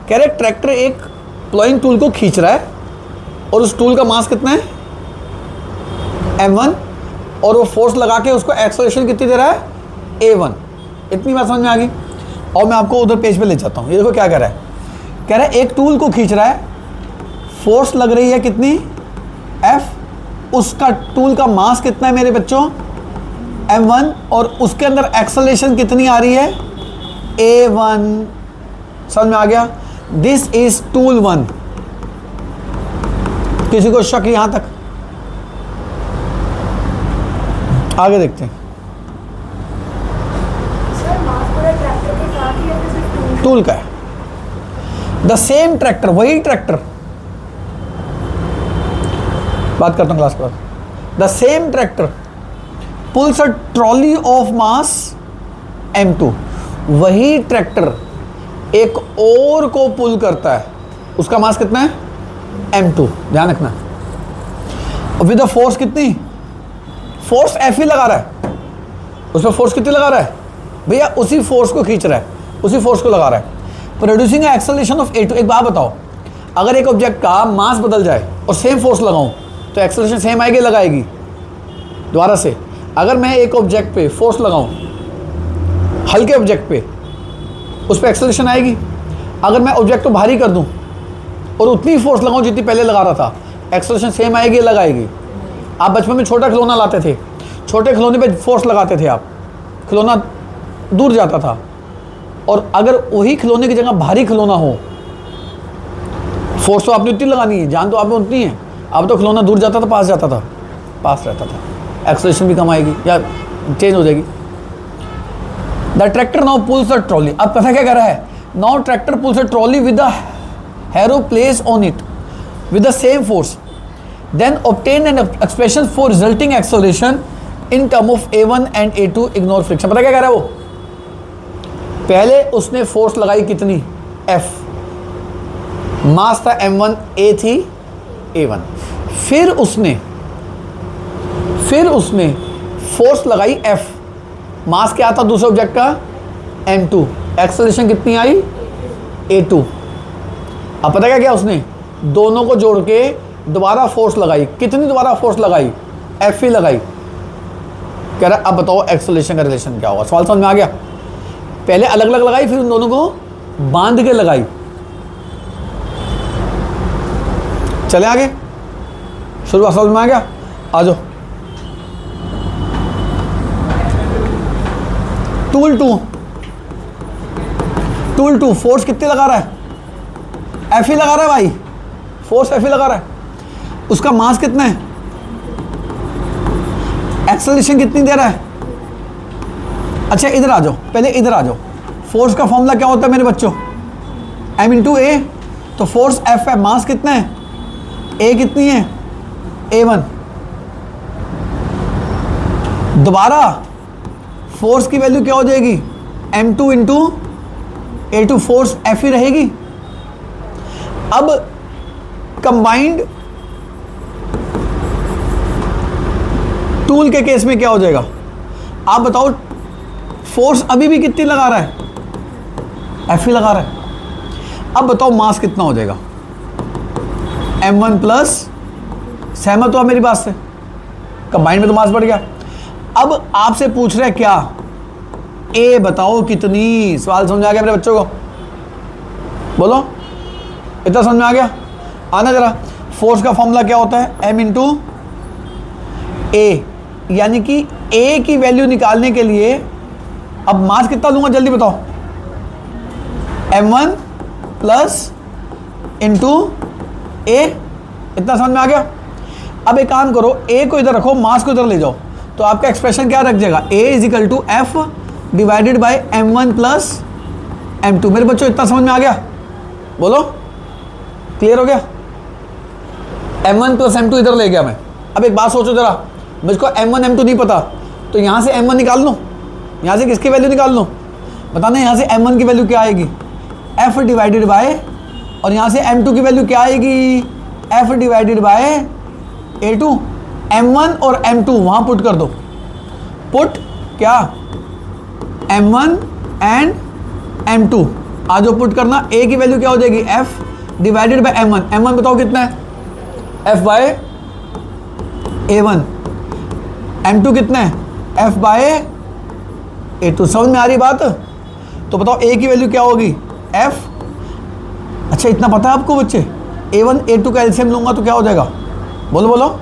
कह रहे ट्रैक्टर एक प्लॉइंग टूल को खींच रहा है और उस टूल का मास कितना है, m1, और वो फोर्स लगा के उसको एक्सेलरेशन कितनी दे रहा है, a1। इतनी बात समझ में आ गई। और मैं आपको उधर पेज पे ले जाता हूँ। ये देखो क्या कह रहा है, कह रहा है एक टूल को खींच रहा है, फोर्स लग रही है कितनी, F, उसका टूल का मास कितना है मेरे बच्चों, m1, और उसके अंदर एक्सेलरेशन कितनी आ रही है, a1। समझ में आ गया। This is tool 1। किसी को शक यहां तक, आगे देखते हैं। टूल का है, द सेम ट्रैक्टर, वही ट्रैक्टर बात करता हूँ क्लास पर। The same tractor pools a trolley of mass m2, वही ट्रैक्टर एक और को पुल करता है, उसका मास कितना है m2, ध्यान रखना। विद द फोर्स कितनी, फोर्स F ही लगा रहा है, उसमें फोर्स कितनी लगा रहा है भैया, उसी फोर्स को खींच रहा है, उसी फोर्स को लगा रहा है। Producing acceleration of a2। एक बात बताओ, अगर एक ऑब्जेक्ट का मास बदल जाए और सेम फोर्स लगाऊं तो एक्सेलरेशन सेम आएगी लगाएगी? दोबारा से, अगर मैं एक ऑब्जेक्ट पे फोर्स लगाऊं, हल्के ऑब्जेक्ट पे, उस पर एक्सेलरेशन आएगी। अगर मैं ऑब्जेक्ट को भारी कर दूं और उतनी फोर्स लगाऊं जितनी पहले लगा रहा था, एक्सेलरेशन सेम आएगी लगाएगी? आप बचपन में छोटा खिलौना लाते थे, छोटे खिलौने पे फोर्स लगाते थे आप, खिलौना दूर जाता था। और अगर वही खिलौने की जगह भारी खिलौना हो, फोर्स तो आपने उतनी लगानी है, जान तो आप में उतनी है। अब तो खिलौना दूर जाता था, पास जाता था, पास रहता था, एक्सेलरेशन भी कम आएगी या चेंज हो जाएगी। The tractor now pulls the trolley. अब कथा क्या कह रहा है, now tractor pulls the trolley with the harrow place on it with the same force, then obtain an expression for resulting acceleration in term of a1 and a2 ignore friction. पता क्या कह रहा है वो, पहले उसने फोर्स लगाई कितनी F, मास था m1, a थी a1, फिर उसने फोर्स लगाई F, मास क्या था दूसरे ऑब्जेक्ट का m2, एक्सेलरेशन कितनी आई a2। अब पता क्या किया उसने, दोनों को जोड़ के दोबारा फोर्स लगाई, कितनी दोबारा फोर्स लगाई, F ही लगाई। कह रहा अब बताओ एक्सेलरेशन का रिलेशन क्या होगा। सवाल समझ में आ गया? पहले अलग अलग लगाई, फिर उन दोनों को बांध के लगाई। चले आगे, शुरुआत समझ में आ गया? आ जाओ। टूल टू फोर्स कितनी लगा रहा है, F ही लगा रहा है भाई, फोर्स F ही लगा रहा है। उसका मास कितना है, एक्सेलरेशन कितनी दे रहा है। अच्छा इधर आ जाओ, पहले इधर आ जाओ। फोर्स का फॉर्मूला क्या होता है मेरे बच्चों, m इंटू ए। तो फोर्स F है, मास कितना है, A कितनी है a1। दोबारा फोर्स की वैल्यू क्या हो जाएगी, m2 into a2, force F ही रहेगी। अब कंबाइंड टूल के केस में क्या हो जाएगा, आप बताओ, फोर्स अभी भी कितनी लगा रहा है, F ही लगा रहा है। अब बताओ मास कितना हो जाएगा, m1 प्लस, सहमत हो मेरी बात से, कंबाइंड में तो मास बढ़ गया। अब आपसे पूछ रहा है क्या, A बताओ कितनी। सवाल समझ आ गया मेरे बच्चों को, बोलो इतना समझ में आ गया? आना जरा। फोर्स का फॉर्मूला क्या होता है, m इंटू ए, यानी कि A की वैल्यू निकालने के लिए अब मास कितना लूंगा जल्दी बताओ, m1 प्लस इंटू A। इतना समझ में आ गया? अब एक काम करो, A को इधर रखो, मास को इधर ले जाओ, तो आपका एक्सप्रेशन क्या रख जाएगा, A is equal to F divided by m1 plus m2। मेरे बच्चों इतना समझ में आ गया, बोलो क्लियर हो गया? m1 प्लस m2 इधर ले गया मैं। अब एक बात सोचो जरा, मुझको m1 m2 नहीं पता, तो यहाँ से m1 निकाल लूँ, यहाँ से किसकी वैल्यू निकाल लूँ, बताना। यहाँ से m1 की वैल्यू क्या आएगी, F डिवाइडेड बाय, और यहाँ से m2 की वैल्यू क्या आएगी, F divided by a2। m1 और m2 वहाँ पुट कर दो, पुट क्या, m1 एंड m2 आ जाओ पुट करना। A की वैल्यू क्या हो जाएगी, F divided by m1। m1 बताओ कितना है, F बाय a1। m2 कितना है, F बाय a2। समझ में आ रही बात? तो बताओ A की वैल्यू क्या होगी, F। अच्छा इतना पता है आपको बच्चे, a1 a2 का एलसीएम लूंगा तो क्या हो जाएगा, बोलो बोलो।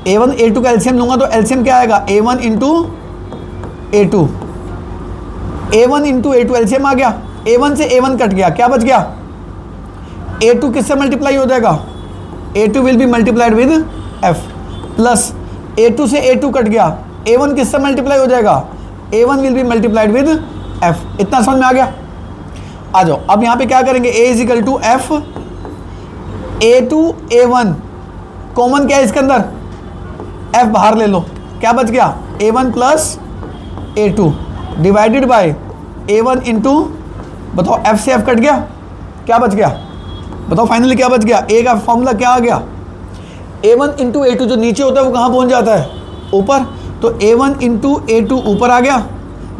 a1 a2 का एलसीएम लूंगा तो एलसीएम क्या आएगा, a1 into a2, a1 into a2 LCM आ गया। a1 से a1 कट गया, क्या बच गया, a2 किससे मल्टीप्लाई हो जाएगा, a2 will be multiplied with f, plus a2 से a2 कट गया, a1 किससे मल्टीप्लाई हो जाएगा, a1 will be multiplied with f। इतना समझ में आ गया? आ जाओ। अब यहाँ पे क्या करेंगे, a is equal to f a2 a1 common क्या है इसके अंदर, f बाहर ले लो, क्या बच गया a1 plus a2 divided by a1 into, बताओ f से f कट गया, क्या बच गया, बताओ फाइनली क्या बच गया, a का फॉर्मूला क्या आ गया, a1 इंटू a2 जो नीचे होता है वो कहाँ पहुँच जाता है, ऊपर, तो a1 इंटू a2 ऊपर आ गया,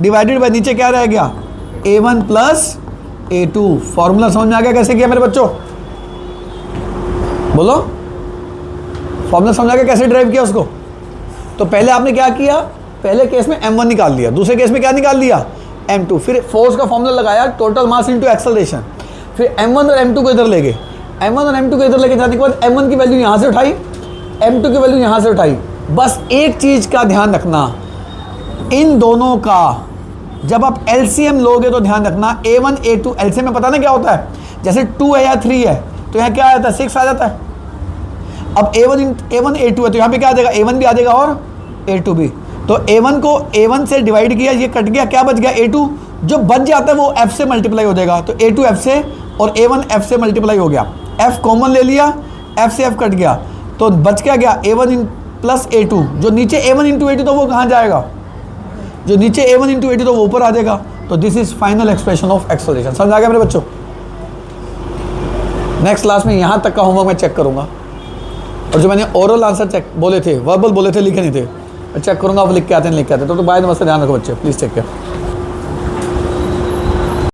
डिवाइडेड बाय नीचे क्या रह गया, a1 प्लस a2। फॉर्मूला समझ में आ गया कैसे किया मेरे बच्चों, बोलो, फॉर्मूला समझ आ गया कैसे ड्राइव किया उसको। तो पहले आपने क्या किया, पहले केस में m1 निकाल लिया, दूसरे केस में क्या निकाल लिया, m2, फिर फोर्स का फॉर्मूला लगाया टोटल मास इनटू एक्सेलरेशन, फिर m1 और m2 को इधर ले गए, m1 और m2 को इधर लेके जाने के बाद m1 की वैल्यू यहाँ से उठाई, m2 की वैल्यू यहाँ से उठाई। बस एक चीज़ का ध्यान रखना, इन दोनों का जब आप LCM लोगे तो ध्यान रखना a1 a2 LCM में पता ना क्या होता है, जैसे 2 है या 3 है तो यहाँ क्या आ जाता है 6 आ जाता है। अब a1 a2 है तो यहाँ पे क्या आ जाएगा, a1 भी आ जाएगा और a2 भी, तो a1 को a1 से डिवाइड किया, ये कट गया, क्या बच गया a2, जो बच जाता है वो f से मल्टीप्लाई हो जाएगा, तो a2 f से और a1 f से मल्टीप्लाई हो गया, f कॉमन ले लिया, f से f कट गया, तो बच क्या गया a1 प्लस a2, जो नीचे a1 इंटू a2 तो वो कहाँ जाएगा, जो नीचे a1 इंटू a2 तो वो ऊपर आ जाएगा। तो this is final expression of acceleration. समझ आ गया मेरे बच्चों। नेक्स्ट क्लास में यहाँ तक का होमवर्क मैं चेक करूँगा, और जो मैंने ओरल आंसर चेक बोले थे, वर्बल बोले थे, लिखे नहीं थे, मैं चेक करूँगा आप लिख के आते हैं, लिख के आते हैं, तो बाय नमस्ते, ध्यान रखो बच्चे, प्लीज़ टेक केयर।